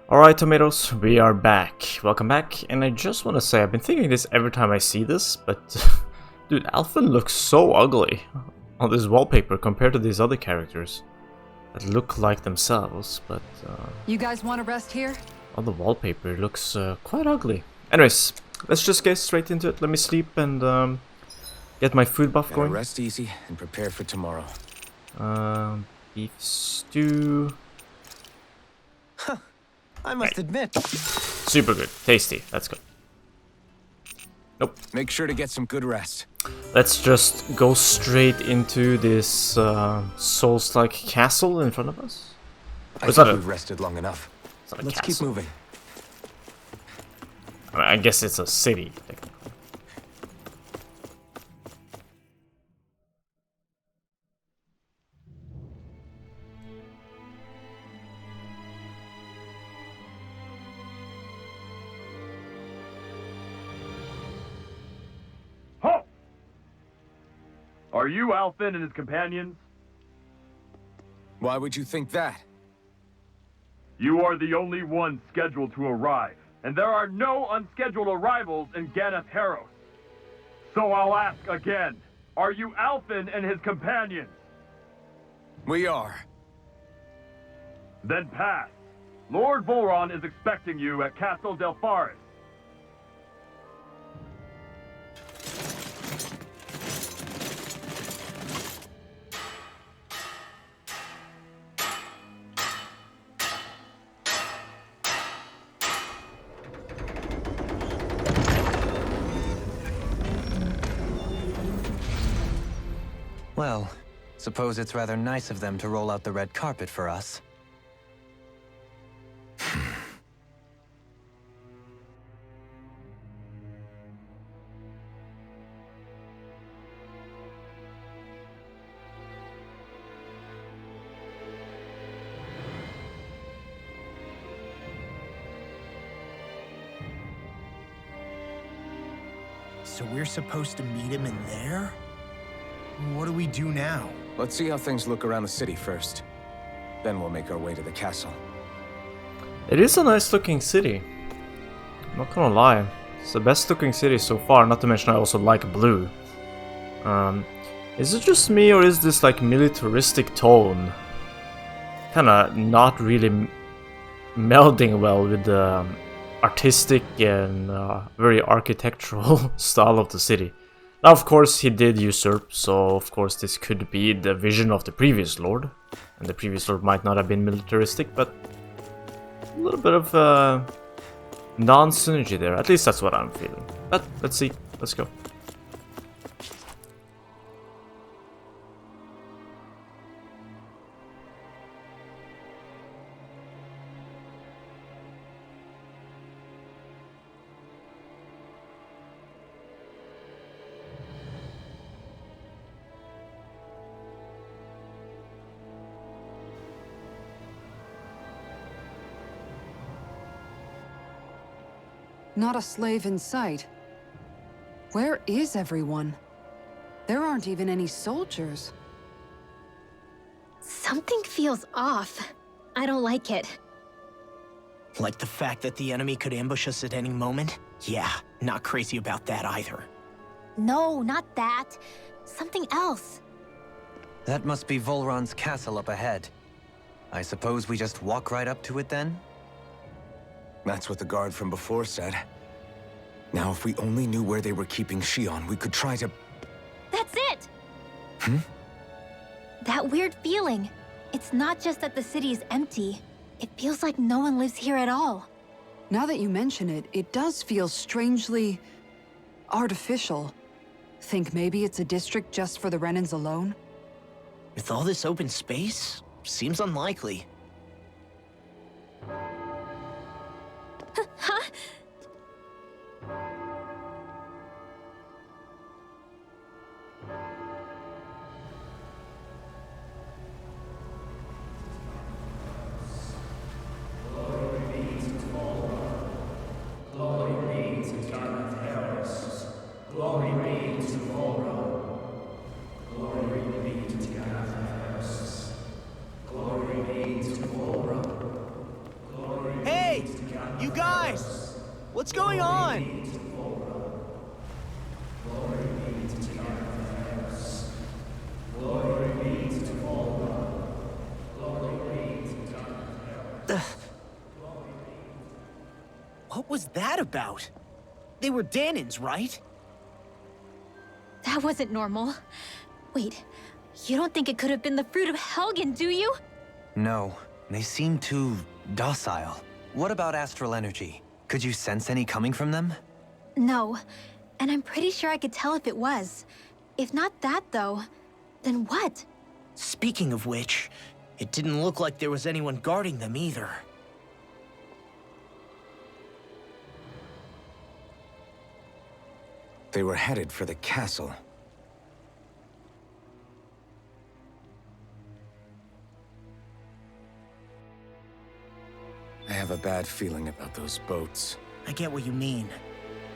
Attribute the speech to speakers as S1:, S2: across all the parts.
S1: Alright, tomatoes, we are back. Welcome back, and I just want to say, I've been thinking this every time I see this, but dude, Alphen looks so ugly on this wallpaper compared to these other characters that look like themselves, but
S2: You guys want to rest here?
S1: on the wallpaper it looks quite ugly. Anyways, let's just get straight into it. Let me sleep and get my food buff going.
S3: Rest easy and prepare for tomorrow.
S1: Beef stew.
S3: I must admit.
S1: Super good. Tasty. Let's go. Nope.
S3: Make sure to get some good rest.
S1: Let's just go straight into this Souls-like castle in front of us.
S3: I think we've rested long enough. Let's keep moving.
S1: I mean, I guess it's a city, technically.
S4: Are you Alphen and his companions?
S3: Why would you think that?
S4: You are the only ones scheduled to arrive, and there are no unscheduled arrivals in Ganath Haros. So I'll ask again, are you Alphen and his companions?
S3: We are.
S4: Then pass. Lord Volron is expecting you at Castle Delpharis.
S5: Well, suppose it's rather nice of them to roll out the red carpet for us.
S6: So we're supposed to meet him in there? What do we do now?
S3: Let's see how things look around the city first. Then we'll make our way to the castle.
S1: It is a nice looking city. I'm not gonna lie. It's the best looking city so far, not to mention I also like blue. Is it just me or is this like militaristic tone kinda not really melding well with the artistic and very architectural style of the city? Now, of course, he did usurp, so of course this could be the vision of the previous lord. And the previous lord might not have been militaristic, but a little bit of non-synergy there. At least that's what I'm feeling. But let's see. Let's go.
S2: Not a slave in sight. Where is everyone? There aren't even any soldiers.
S7: Something feels off. I don't like it.
S6: Like the fact that the enemy could ambush us at any moment? Yeah, not crazy about that either.
S7: No, not that. Something else.
S5: That must be Volron's castle up ahead. I suppose we just walk right up to it then?
S3: That's what the guard from before said. Now, if we only knew where they were keeping Shion, we could try to...
S7: That's it!
S3: Hmm?
S7: That weird feeling. It's not just that the city is empty. It feels like no one lives here at all.
S2: Now that you mention it, it does feel strangely artificial. Think maybe it's a district just for the Renans alone?
S6: With all this open space? Seems unlikely.
S7: Huh?
S8: Glory be to Volron. Glory be to Ganath. Glory be to Volron. Glory.
S6: Hey! You guys! What's going on? What was that about? They were Dahnans, right?
S7: That wasn't normal. Wait, you don't think it could have been the fruit of Helgen, do you?
S5: No, they seem too docile. What about astral energy? Could you sense any coming from them?
S7: No, and I'm pretty sure I could tell if it was. If not that, though, then what?
S6: Speaking of which, it didn't look like there was anyone guarding them either.
S3: They were headed for the castle. I have a bad feeling about those boats.
S6: I get what you mean.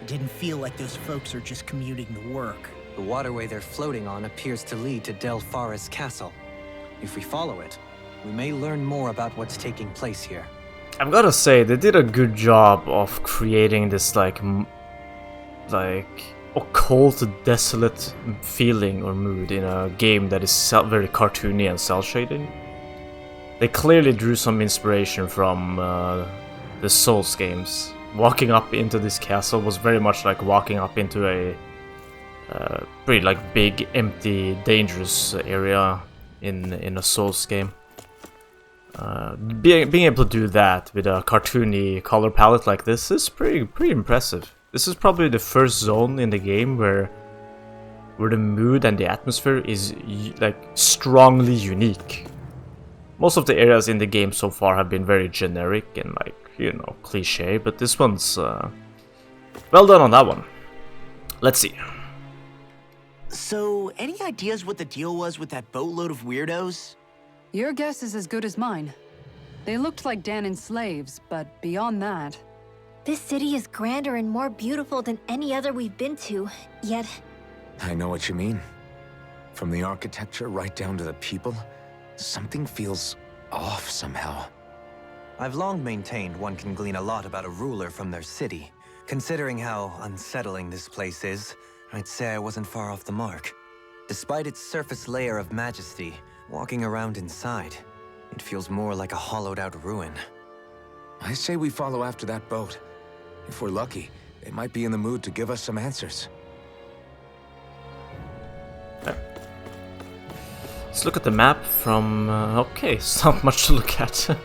S6: It didn't feel like those folks are just commuting to work.
S5: The waterway they're floating on appears to lead to Del Farra's castle. If we follow it, we may learn more about what's taking place here.
S1: I've gotta say, they did a good job of creating this like occult, desolate feeling or mood in a game that is very cartoony and cel-shading. They clearly drew some inspiration from the Souls games. Walking up into this castle was very much like walking up into a pretty like big, empty, dangerous area in a Souls game. Being able to do that with a cartoony color palette like this is pretty impressive. This is probably the first zone in the game where the mood and the atmosphere is like strongly unique. Most of the areas in the game so far have been very generic and like, you know, cliche, but this one's well done on that one. Let's see.
S6: So, any ideas what the deal was with that boatload of weirdos?
S2: Your guess is as good as mine. They looked like Dahnan slaves, but beyond that...
S7: This city is grander and more beautiful than any other we've been to, yet...
S3: I know what you mean. From the architecture right down to the people, something feels off somehow.
S5: I've long maintained one can glean a lot about a ruler from their city. Considering how unsettling this place is, I'd say I wasn't far off the mark. Despite its surface layer of majesty, walking around inside, it feels more like a hollowed-out ruin.
S3: I say we follow after that boat. If we're lucky, they might be in the mood to give us some answers.
S1: Let's look at the map from... okay, it's not much to look at.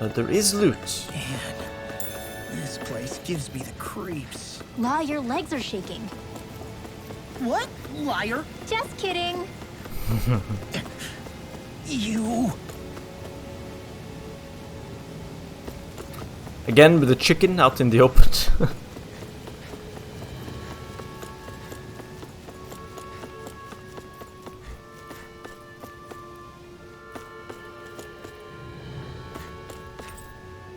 S1: But there is loot.
S6: Man, this place gives me the creeps.
S7: La, your legs are shaking.
S6: What? Liar?
S7: Just kidding.
S6: You...
S1: Again with the chicken out in the open.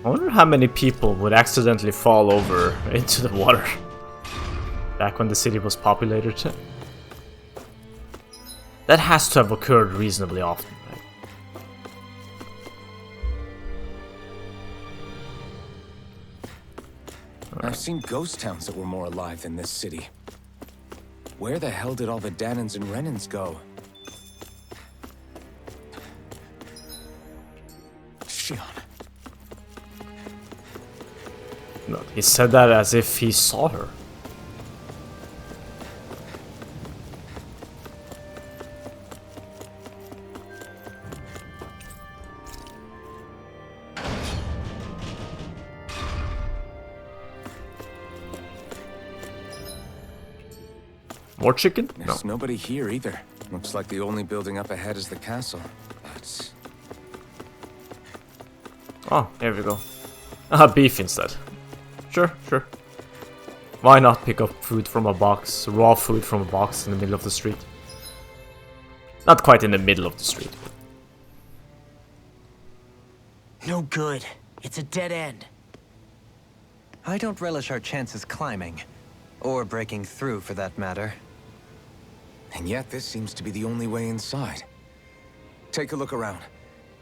S1: I wonder how many people would accidentally fall over into the water back when the city was populated. That has to have occurred reasonably often, right?
S3: I've seen ghost towns that were more alive than this city. Where the hell did all the Dahnans and Renans go? Shion.
S1: No, he said that as if he saw her. More chicken? No.
S3: There's nobody here either. Looks like the only building up ahead is the castle. But...
S1: Oh, here we go. Beef instead. Sure. Why not pick up food from a box, raw food from a box in the middle of the street? Not quite in the middle of the street.
S6: No good. It's a dead end.
S5: I don't relish our chances climbing. Or breaking through, for that matter.
S3: And yet, this seems to be the only way inside. Take a look around.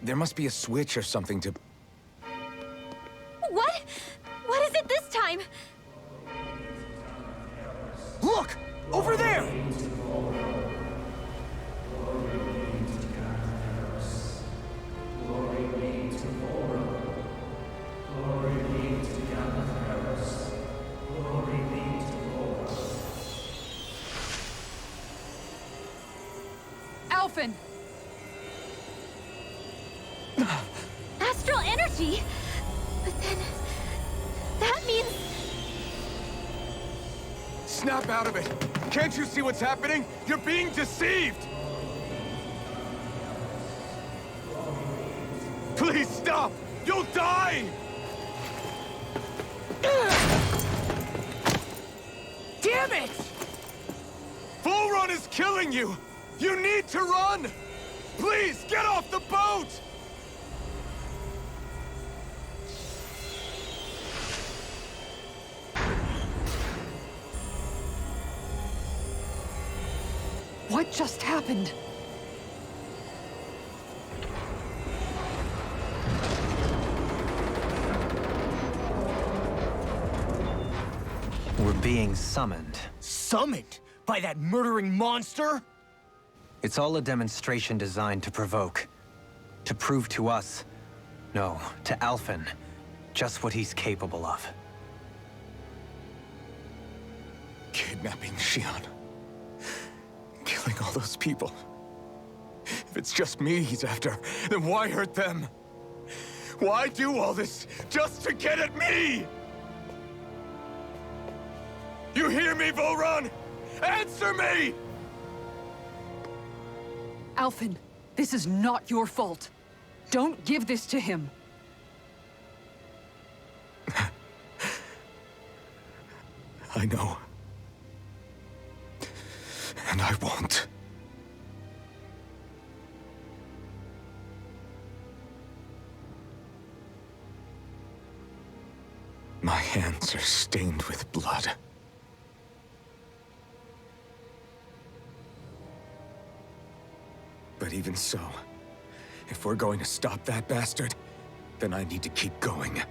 S3: There must be a switch or something to...
S2: Alphen!
S7: Astral energy? But then... that means...
S3: Snap out of it! Can't you see what's happening? You're being deceived! Please stop! You'll die!
S6: Damn it!
S3: Bull Run is killing you! You need to run! Please, get off the boat!
S2: What just happened?
S5: We're being summoned.
S6: Summoned? By that murdering monster?
S5: It's all a demonstration designed to provoke. To prove to us, no, to Alphen, just what he's capable of.
S3: Kidnapping Xion. Killing all those people. If it's just me he's after, then why hurt them? Why do all this just to get at me? You hear me, Volron? Answer me!
S2: Alphen, this is not your fault. Don't give this to him.
S3: I know. And I won't. My hands are stained with blood. But even so, if we're going to stop that bastard, then I need to keep going.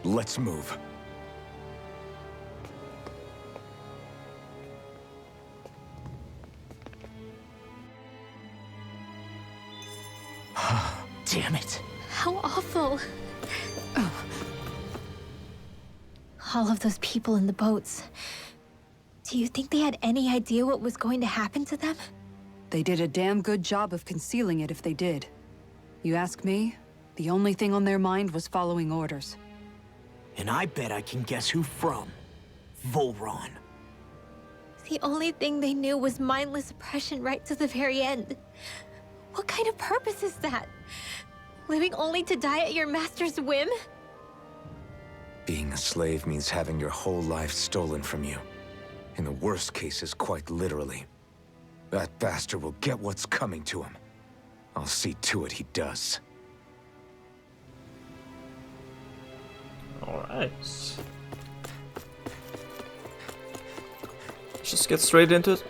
S3: Let's move.
S6: Damn it.
S7: How awful. All of those people in the boats. Do you think they had any idea what was going to happen to them?
S2: They did a damn good job of concealing it if they did. You ask me, the only thing on their mind was following orders.
S6: And I bet I can guess who from. Volron.
S7: The only thing they knew was mindless oppression right to the very end. What kind of purpose is that? Living only to die at your master's whim?
S3: Being a slave means having your whole life stolen from you. In the worst cases, quite literally. That bastard will get what's coming to him. I'll see to it he does.
S1: Alright. Just get straight into it.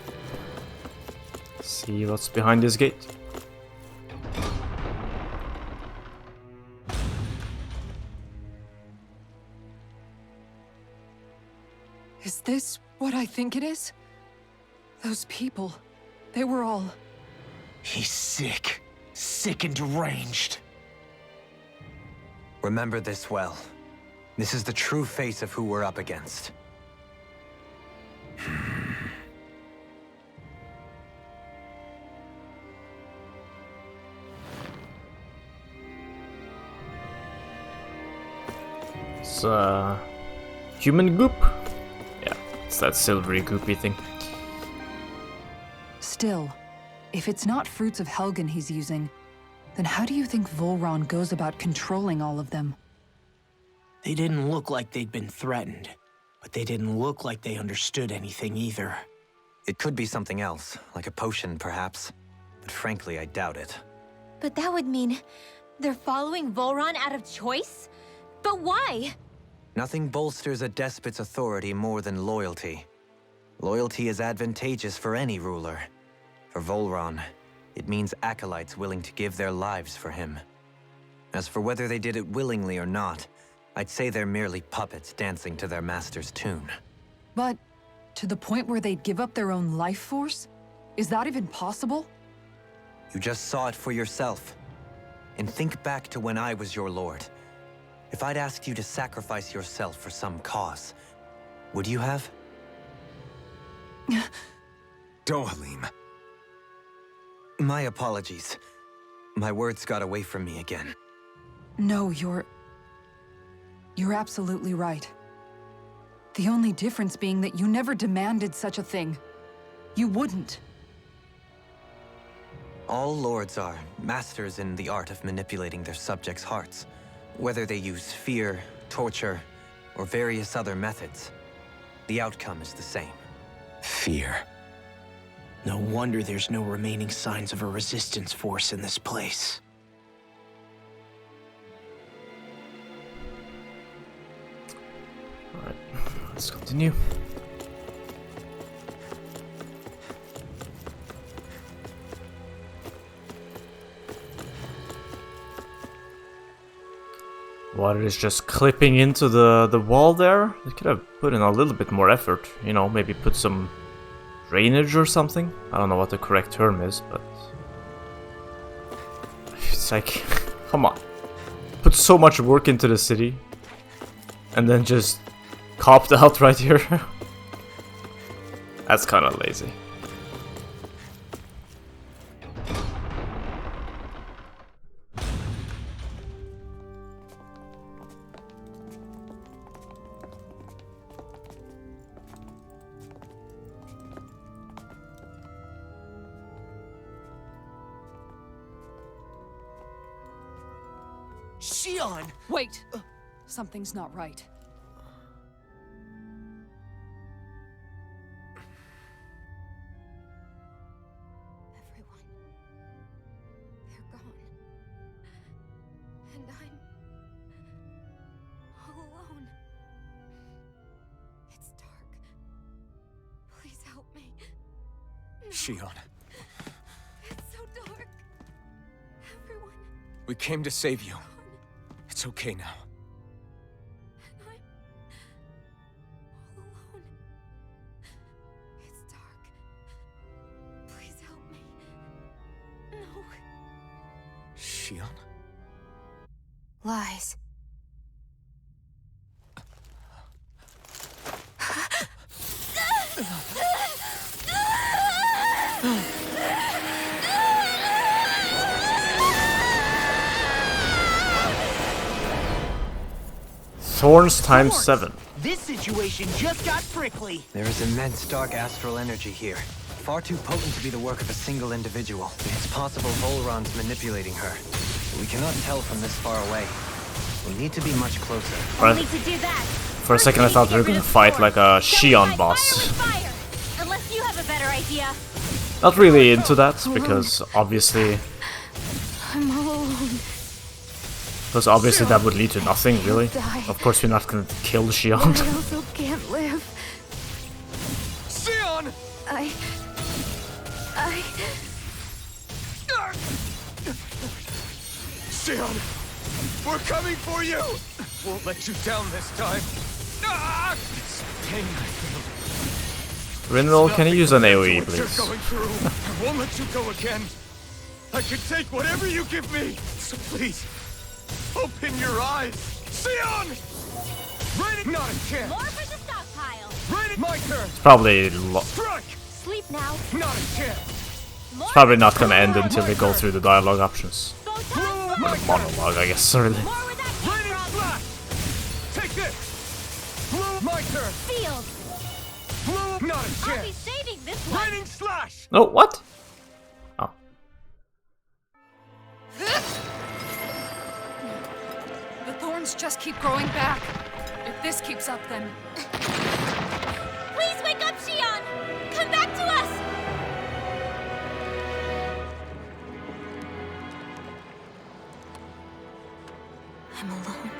S1: See what's behind this gate.
S2: Is this what I think it is? Those people, they were all...
S6: He's sick. Sick and deranged.
S5: Remember this well. This is the true face of who we're up against.
S1: It's human goop? Yeah, it's that silvery goopy thing.
S2: Still, if it's not fruits of Helgen he's using, then how do you think Volron goes about controlling all of them?
S6: They didn't look like they'd been threatened, but they didn't look like they understood anything either.
S5: It could be something else, like a potion perhaps. But frankly, I doubt it.
S7: But that would mean they're following Volron out of choice? But why?
S5: Nothing bolsters a despot's authority more than loyalty. Loyalty is advantageous for any ruler. For Volron, it means acolytes willing to give their lives for him. As for whether they did it willingly or not, I'd say they're merely puppets dancing to their master's tune.
S2: But to the point where they'd give up their own life force? Is that even possible?
S5: You just saw it for yourself. And think back to when I was your lord. If I'd asked you to sacrifice yourself for some cause, would you have?
S3: Dohalim.
S5: My apologies. My words got away from me again.
S2: No, you're absolutely right. The only difference being that you never demanded such a thing. You wouldn't.
S5: All lords are masters in the art of manipulating their subjects' hearts, whether they use fear, torture, or various other methods. The outcome is the same.
S3: Fear.
S6: No wonder there's no remaining signs of a resistance force in this place.
S1: Alright, let's continue. Water is just clipping into the wall there. They could have put in a little bit more effort. You know, maybe put some drainage or something. I don't know what the correct term is, but it's like, come on. Put so much work into the city and then just copped out right here. That's kind of lazy.
S6: Shion!
S2: Wait! Something's not right.
S7: Everyone. They're gone. And I'm all alone. It's dark. Please help me. No,
S3: Shion,
S7: it's so dark. Everyone.
S3: we came to save you. It's okay now.
S7: And I'm all alone. It's dark. Please help me. No.
S3: Shion?
S7: Lies.
S1: Thorns times 7.
S6: This situation just got prickly.
S5: There is immense dark astral energy here. Far too potent to be the work of a single individual. It's possible Volron's manipulating her. But we cannot tell from this far away. We need to be much closer.
S1: Right.
S7: To do that.
S1: For a second I thought we were gonna fight like a Shion boss.
S7: Fire. Unless you have a better idea.
S1: Not really into that, because obviously...
S7: I'm all alone.
S1: Because obviously that would lead to nothing, really. Of course we're not gonna kill Shion.
S7: I also can't live.
S3: Shion! Shion! We're coming for you! Won't let you down this time. It's pain I feel.
S1: Renal, can you use an AoE,
S3: What you're
S1: please?
S3: going through. I won't let you go again. I can take whatever you give me. So please, open your eyes. Shion! Raiden! Not a chance.
S7: More for the stockpile.
S3: Raiden! My turn.
S1: Probably
S3: Strike!
S7: Sleep now.
S3: Not a chance.
S1: it's probably not gonna end until they go through the dialogue options.
S7: Photon.
S3: My turn.
S1: Monologue, I guess, really.
S7: More where that came
S3: Raiden
S7: from.
S3: slash! Take this! Blue, my turn!
S7: Field.
S3: Blue, not a
S7: I'll be
S3: chance!
S7: saving this one.
S3: Raiden slash!
S1: No, what? Oh.
S2: The thorns just keep growing back. If this keeps up, then...
S7: Please wake up, Shion. Come back to us. I'm alone.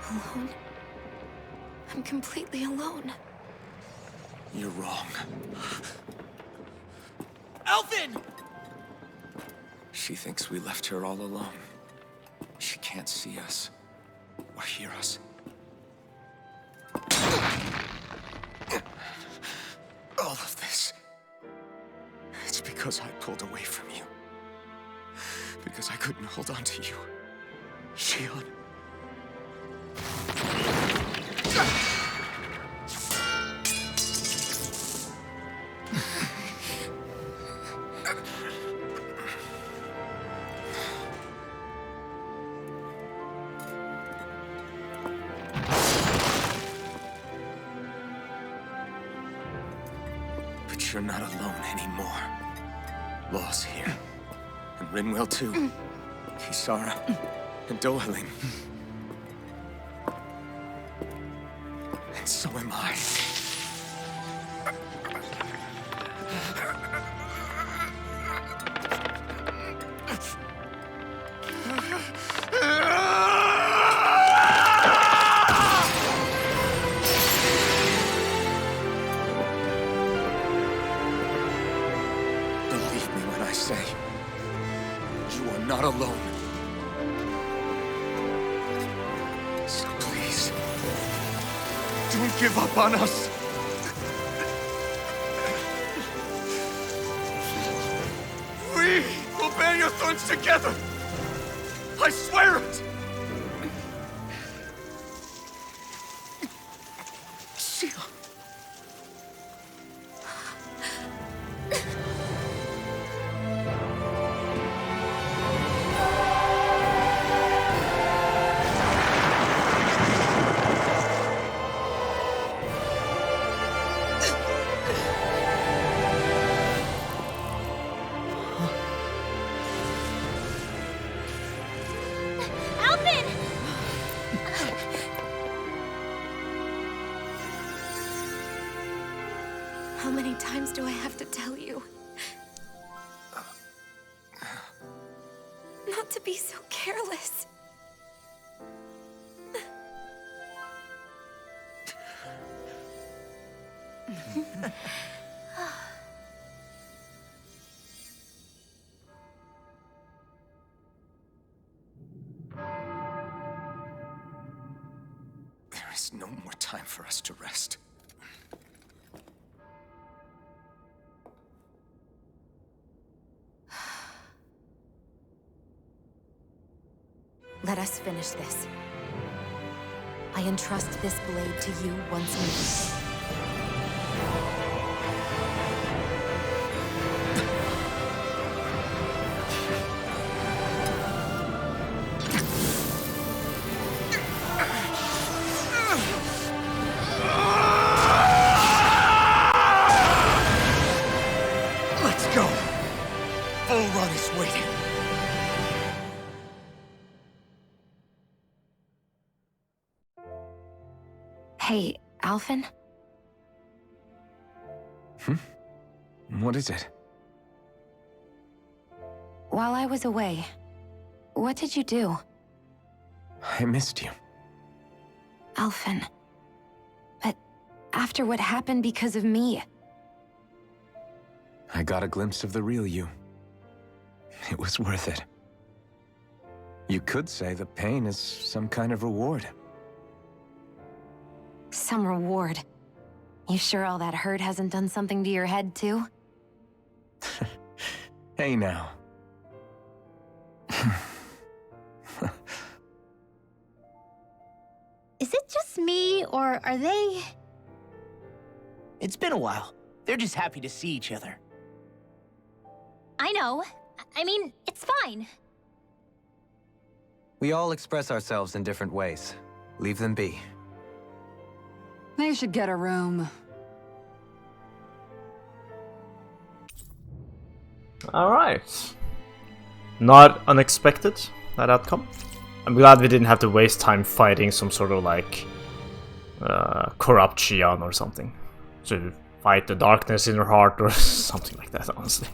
S7: Alone? I'm completely alone.
S3: You're wrong.
S6: Elfin!
S3: She thinks we left her all alone. She can't see us or hear us. All of this. It's because I pulled away from you. Because I couldn't hold on to you. Shion. But you're not alone anymore. Law's here. And Rinwell too. Kisara. And Dohaling. And so am I. Believe me when I say, you are not alone. So please, don't give up on us. We will bear your thorns together. I swear it. Shion.
S7: Alvin! How many times do I have to tell you? Not to be so careless.
S3: There is no more time for us to rest.
S9: Let us finish this. I entrust this blade to you once more.
S3: Let's go. Bull Run is waiting.
S9: Hey, Alphen?
S3: What is it?
S9: While I was away, what did you do?
S3: I missed you.
S9: Alphen. But after what happened because of me,
S3: I got a glimpse of the real you. It was worth it. You could say the pain is some kind of reward.
S9: some reward. You sure all that hurt hasn't done something to your head, too?
S3: Hey now.
S7: Is it just me, or are they...
S6: It's been a while. They're just happy to see each other.
S7: I know. I mean, it's fine.
S5: We all express ourselves in different ways. Leave them be.
S2: They should get a room.
S1: Alright. Not unexpected, that outcome. I'm glad we didn't have to waste time fighting some sort of like corrupt Shion or something. To fight the darkness in her heart or something like that, honestly.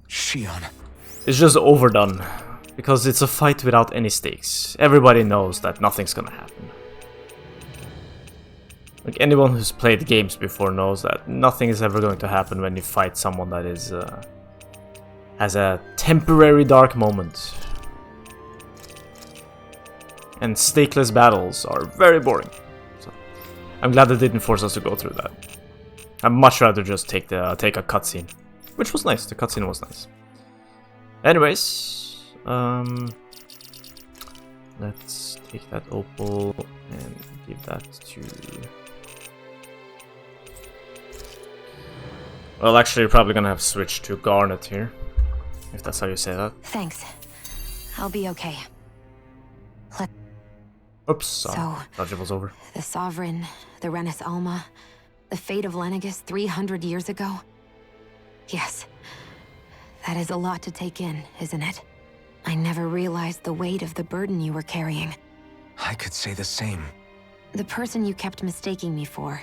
S3: Shion.
S1: It's just overdone. Because it's a fight without any stakes. Everybody knows that nothing's gonna happen. Like anyone who's played games before knows that nothing is ever going to happen when you fight someone that is has a temporary dark moment. And stakeless battles are very boring. So I'm glad they didn't force us to go through that. I'd much rather just take a cutscene, which was nice. The cutscene was nice. Anyways, let's take that opal and give that to. Well, actually, you're probably gonna have to switch to Garnet here, if that's how you say that.
S9: Thanks. I'll be okay.
S1: Oops,
S9: So,
S1: thought it was over.
S9: the Sovereign, the Renis Alma, The fate of Lenegus 300 years ago? Yes. That is a lot to take in, isn't it? I never realized the weight of the burden you were carrying.
S3: I could say the same.
S9: The person you kept mistaking me for.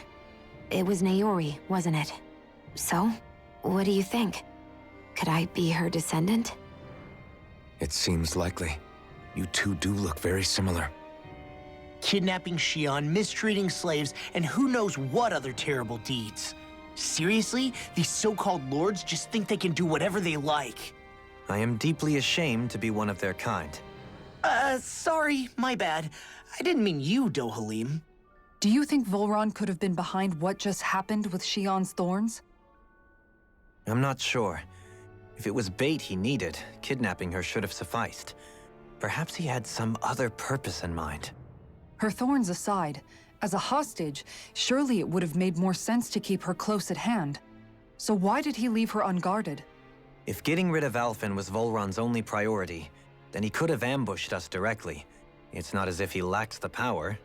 S9: It was Naori, wasn't it? So, what do you think? Could I be her descendant?
S3: It seems likely. You two do look very similar.
S6: Kidnapping Xion, mistreating slaves, and who knows what other terrible deeds. Seriously? These so-called lords just think they can do whatever they like.
S5: I am deeply ashamed to be one of their kind.
S6: Sorry, my bad. I didn't mean you, Dohalim.
S2: Do you think Volron could have been behind what just happened with Xion's thorns?
S5: I'm not sure. If it was bait he needed, kidnapping her should have sufficed. Perhaps he had some other purpose in mind.
S2: Her thorns aside, as a hostage, surely it would have made more sense to keep her close at hand. So why did he leave her unguarded?
S5: If getting rid of Alphen was Volron's only priority, then he could have ambushed us directly. It's not as if he lacks the power.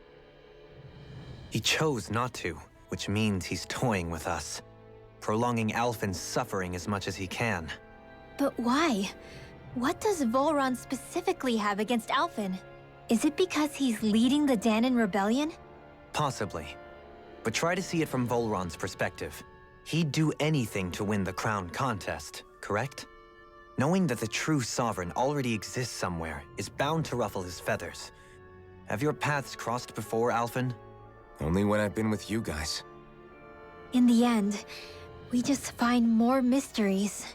S5: He chose not to, which means he's toying with us, prolonging Alphen's suffering as much as he can.
S7: But why? What does Volron specifically have against Alphen? Is it because he's leading the Dahnan rebellion?
S5: Possibly. But try to see it from Volron's perspective. He'd do anything to win the crown contest, correct? Knowing that the true sovereign already exists somewhere is bound to ruffle his feathers. Have your paths crossed before, Alphen?
S3: Only when I've been with you guys.
S7: In the end, we just find more mysteries.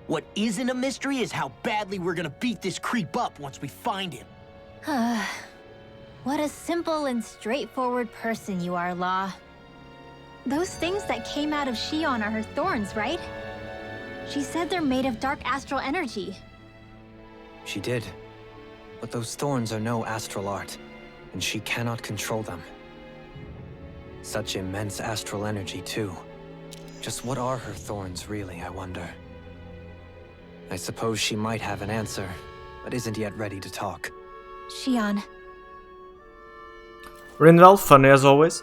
S6: What isn't a mystery is how badly we're gonna beat this creep up once we find him.
S7: What a simple and straightforward person you are, Law. Those things that came out of Xion are her thorns, right? She said they're made of dark astral energy.
S5: She did. But those thorns are no astral art, and she cannot control them. Such immense astral energy, too. Just what are her thorns, really, I wonder? I suppose she might have an answer, but isn't yet ready to talk.
S7: Xion.
S1: Renal, funny as always.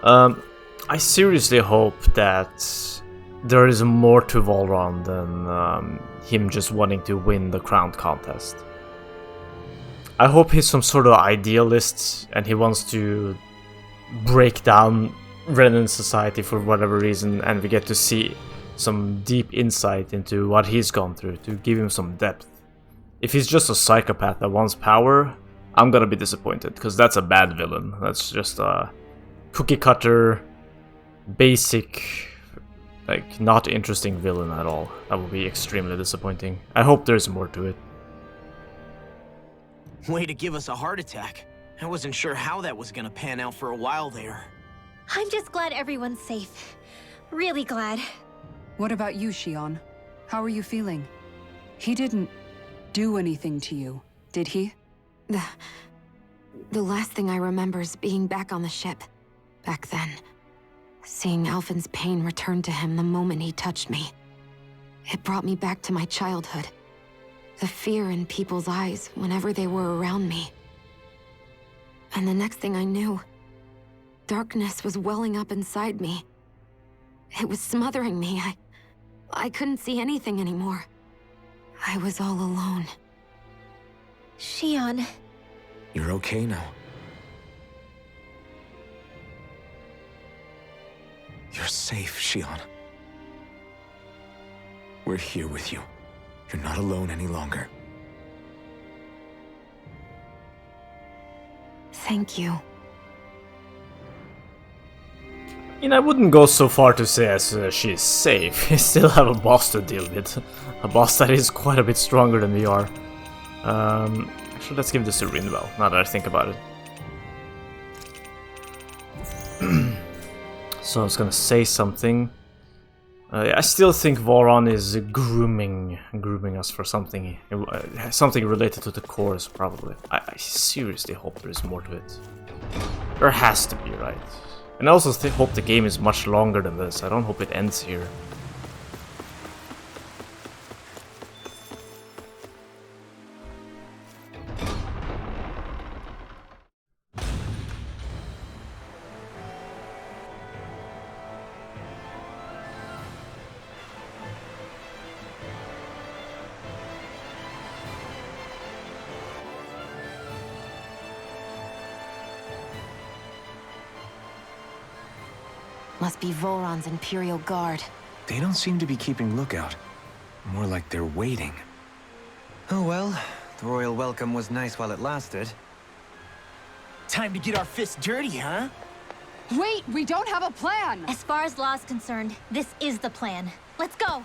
S1: I seriously hope that there is more to Volron than him just wanting to win the crown contest. I hope he's some sort of idealist and he wants to break down Renan society for whatever reason, and we get to see some deep insight into what he's gone through to give him some depth. If he's just a psychopath that wants power, I'm gonna be disappointed, because that's a bad villain. That's just a cookie cutter, basic, like, not interesting villain at all. That would be extremely disappointing. I hope there's more to it.
S6: Way to give us a heart attack. I wasn't sure how that was gonna pan out for a while there.
S7: I'm just glad everyone's safe. Really glad.
S2: What about you, Xion? How are you feeling? He didn't do anything to you, did he?
S9: The last thing I remember is being back on the ship. Back then. Seeing Alphen's pain return to him the moment he touched me. It brought me back to my childhood. The fear in people's eyes whenever they were around me. And the next thing I knew, darkness was welling up inside me. It was smothering me. I couldn't see anything anymore. I was all alone.
S7: Xion.
S3: You're okay now. You're safe, Xion. We're here with you. You're not alone any longer.
S9: Thank you.
S1: I mean, I wouldn't go so far to say as she's safe. We still have a boss to deal with. A boss that is quite a bit stronger than we are. Actually, let's give this to Rinwell, now that I think about it. So I was gonna say something. I still think Volron is grooming us for something. Something related to the cores, probably. I seriously hope there is more to it. There has to be, right? And I also hope the game is much longer than this. I don't hope it ends here.
S9: Must be Volron's Imperial Guard.
S5: They don't seem to be keeping lookout. More like they're waiting. Oh well, the royal welcome was nice while it lasted.
S6: Time to get our fists dirty, huh?
S2: Wait, we don't have a plan!
S7: As far as Law's concerned, this is the plan. Let's go!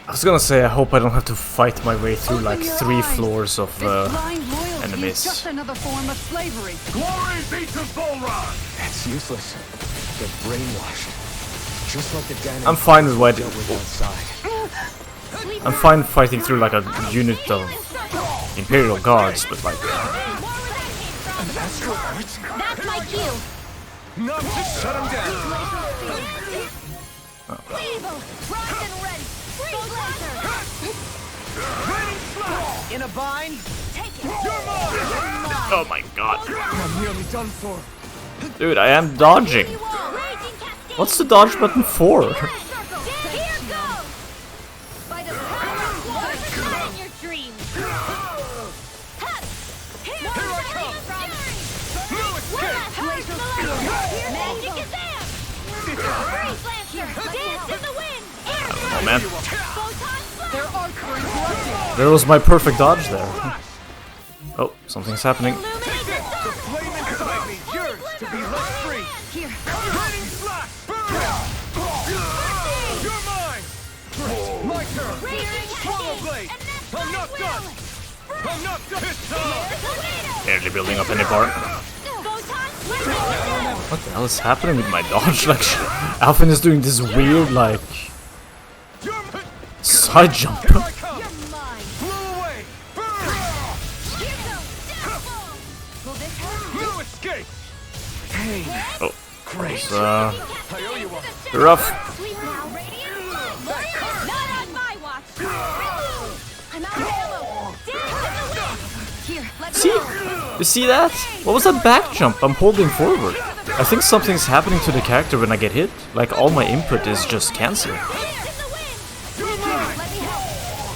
S1: I was gonna say, I hope I don't have to fight my way through like 3 floors of enemies.
S2: Just another form of slavery.
S4: Glory be to Volron!
S3: It's useless. They're brainwashed. Just like the Dahnan
S1: I'm fine with what
S3: dealt with outside.
S1: I'm fine fighting through like a unit of Imperial Guards, but like
S7: That's my cue!
S3: No, just shut him down.
S6: In a bind?
S1: oh my god.
S3: I'm nearly done for.
S1: Dude, I am dodging. What's the dodge button for?
S7: Here goes! By the power of Lord, not in your dreams! Here I come! Magic is there! Freeze Lancer! Dance in the wind!
S1: Oh man.
S2: There are current
S1: There was my perfect dodge there. Oh, something's happening.
S3: The flame inside me yearns to be let free.
S2: Here.
S3: Burning slash! Burn! You're mine! My turn! Swallow blade! I'm not done! I'm not done! It's time!
S1: Barely building up any bar. What the hell is happening with my dodge? Like, Alphen is doing this weird, like, side jump.
S3: Here I come! Blow away! Burn! No escape! Hey!
S1: Oh,
S3: Great!
S1: it's,
S3: I owe you one.
S1: rough.
S7: Not on my watch! I'm out of ammo! Dance in the wind! Here, let's
S1: See?
S7: go!
S1: You see that? What was that back jump? I'm holding forward. I think something's happening to the character when I get hit. Like, all my input is just cancelled.
S7: Dance in the wind!
S3: You're mine!
S7: Let me help!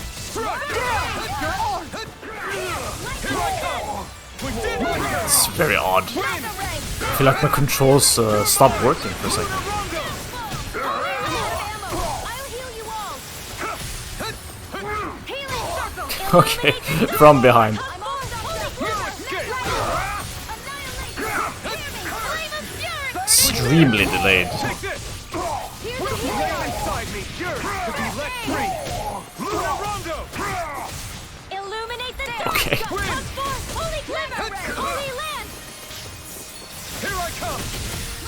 S1: It's very odd. I feel like my controls stopped working for a second.
S7: I'll heal you all!
S1: Okay, from behind.
S7: I'm on the holy
S1: Extremely delayed.
S3: Take this! The flame inside me yearns to be let free. Luna Rondo!
S7: Illuminate the dark!
S1: Okay.
S7: Holy glimmer! Holy land!
S3: Here I come!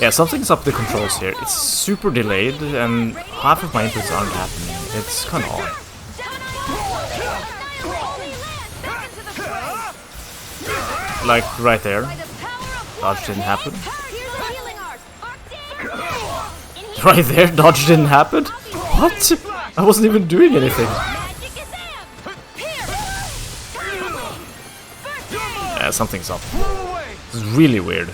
S1: Yeah, something's up the controls here. It's super delayed, and half of my inputs aren't happening. It's kind of odd. Like, right there. Dodge didn't happen. Right there, dodge didn't happen? What? I wasn't even doing anything. Yeah, something's up. It's really weird.